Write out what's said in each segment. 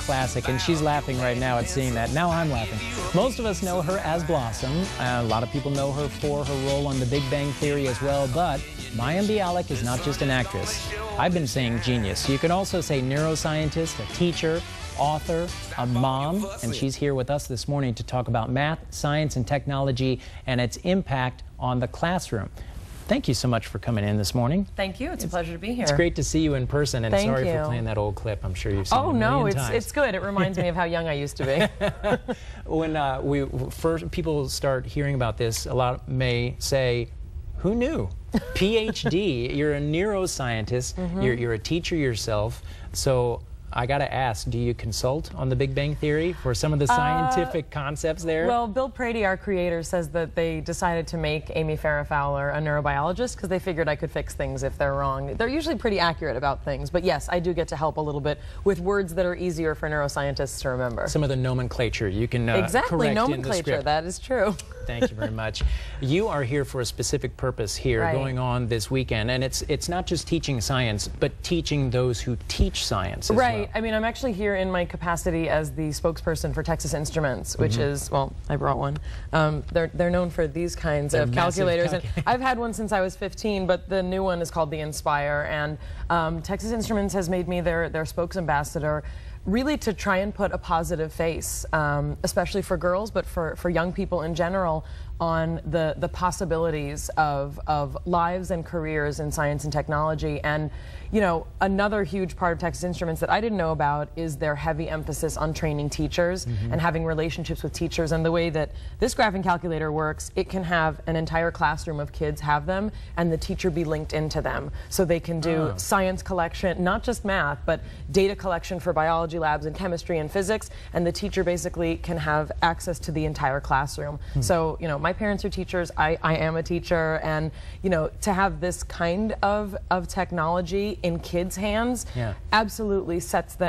classic, and she's laughing right now at seeing that. Now I'm laughing. Most of us know her as Blossom. A lot of people know her for her role on The Big Bang Theory as well, but Mayim Bialik is not just an actress. I've been saying genius. You can also say neuroscientist, a teacher, author, a mom, and she's here with us this morning to talk about math, science, and technology and its impact on the classroom. Thank you so much for coming in this morning. Thank you. It's a pleasure to be here. It's great to see you in person, and sorry for playing that old clip. I'm sure you've seen it a million times. It's good. It reminds me of how young I used to be. When people start hearing about this, a lot may say, who knew? PhD, you're a neuroscientist, you're a teacher yourself, so I got to ask, do you consult on The Big Bang Theory for some of the scientific concepts there? Well, Bill Prady, our creator, says that they decided to make Amy Farrah Fowler a neurobiologist because they figured I could fix things if they're wrong. They're usually pretty accurate about things, but yes, I do get to help a little bit with words that are easier for neuroscientists to remember. Some of the nomenclature you can correct nomenclature, in the script. That is true. Thank you very much. You are here for a specific purpose here going on this weekend, and it's not just teaching science, but teaching those who teach science as well. I mean, I'm actually here in my capacity as the spokesperson for Texas Instruments, which is, well, I brought one. They're known for these kinds of calculators. And I've had one since I was 15, but the new one is called the Inspire. And Texas Instruments has made me their spokes ambassador, really to try and put a positive face, especially for girls, but for young people in general, on the possibilities of lives and careers in science and technology. And you know, another huge part of Texas Instruments that I didn't know about is their heavy emphasis on training teachers and having relationships with teachers. And the way that this graphing calculator works, it can have an entire classroom of kids have them and the teacher be linked into them. So they can do science collection, not just math, but data collection for biology labs and chemistry and physics. And the teacher basically can have access to the entire classroom. So, you know, my parents are teachers, I am a teacher, and, you know, to have this kind of technology in kids' hands absolutely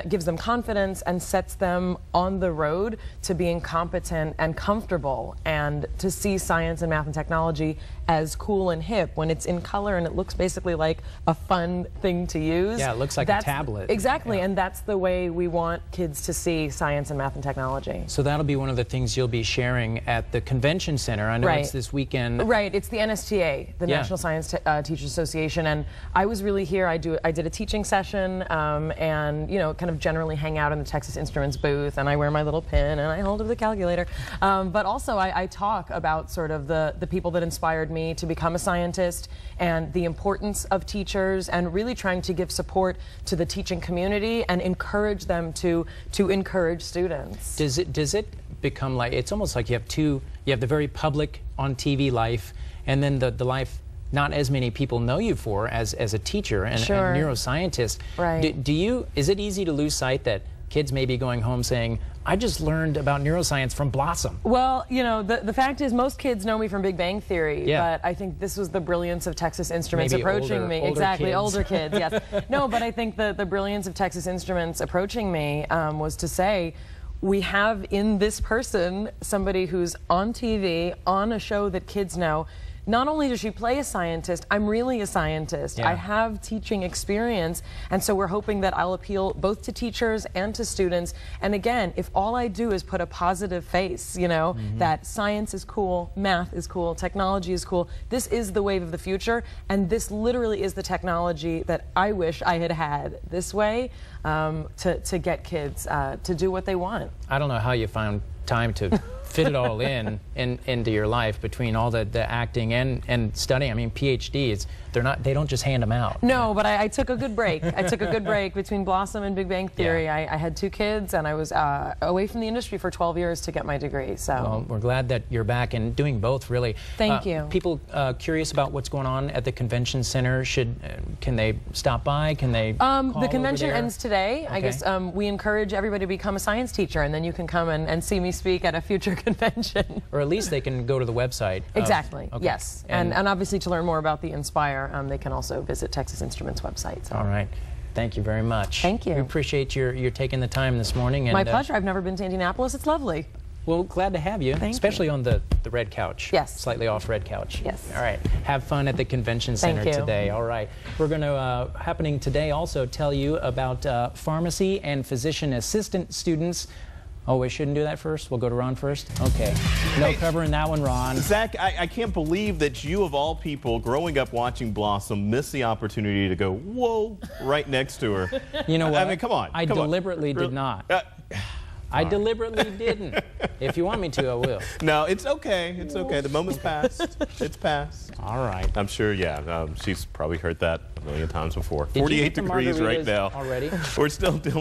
gives them confidence and sets them on the road to being competent and comfortable, and to see science and math and technology as cool and hip when it's in color and it looks basically like a fun thing to use. Yeah, it looks like a tablet. Exactly, and that's the way we want kids to see science and math and technology. So that'll be one of the things you'll be sharing at the convention center. I know it's this weekend. Right, it's the NSTA, the National Science Teachers Association, and I was really here. I did a teaching session and, you know, kind of generally hang out in the Texas Instruments booth, and I wear my little pin and I hold up the calculator. But also I talk about sort of the people that inspired me to become a scientist and the importance of teachers, and really trying to give support to the teaching community and encourage them to encourage students. Does it become like, it's almost like you have the very public on TV life, and then the life not as many people know you for as a teacher and a neuroscientist. Right. Is it easy to lose sight that kids may be going home saying, I just learned about neuroscience from Blossom? Well, you know, the fact is most kids know me from Big Bang Theory, but I think this was the brilliance of Texas Instruments approaching me. Exactly, older kids, yes. No, but I think the brilliance of Texas Instruments approaching me was to say, we have in this person somebody who's on TV, on a show that kids know. Not only does she play a scientist, I'm really a scientist. I have teaching experience, and so we're hoping that I'll appeal both to teachers and to students. And again, if all I do is put a positive face, you know, that science is cool, math is cool, technology is cool, this is the wave of the future, and this literally is the technology that I wish I had had this way to get kids to do what they want. I don't know how you found time to fit it all into your life between all the acting and studying. I mean, PhDs, they don't just hand them out. No, but I took a good break. I took a good break between Blossom and Big Bang Theory. I had 2 kids, and I was away from the industry for 12 years to get my degree. So well, we're glad that you're back and doing both, really. Thank you. People curious about what's going on at the convention center, can they stop by? Can they call the convention over there? ends today. I guess we encourage everybody to become a science teacher, and then you can come and see me speak at a future convention. Or at least they can go to the website. Exactly, yes. And obviously to learn more about the Inspire, they can also visit Texas Instruments website. So. All right. Thank you very much. Thank you. We appreciate your taking the time this morning. And, my pleasure. I've never been to Indianapolis. It's lovely. Well, glad to have you, especially on the red couch. Yes. Slightly off red couch. Yes. All right. Have fun at the convention center today. All right. We're going to, happening today, also tell you about pharmacy and physician assistant students. Oh, we shouldn't do that first? We'll go to Ron first? Okay. No covering that one, Ron. Zach, I can't believe that you, of all people, growing up watching Blossom, missed the opportunity to go, whoa, right next to her. You know what? I mean, come on. I deliberately did not. I deliberately didn't. If you want me to, I will. No, it's okay. It's okay. The moment's passed. It's passed. All right. I'm sure, yeah. She's probably heard that a million times before. 48 degrees right now. Already? We're still dealing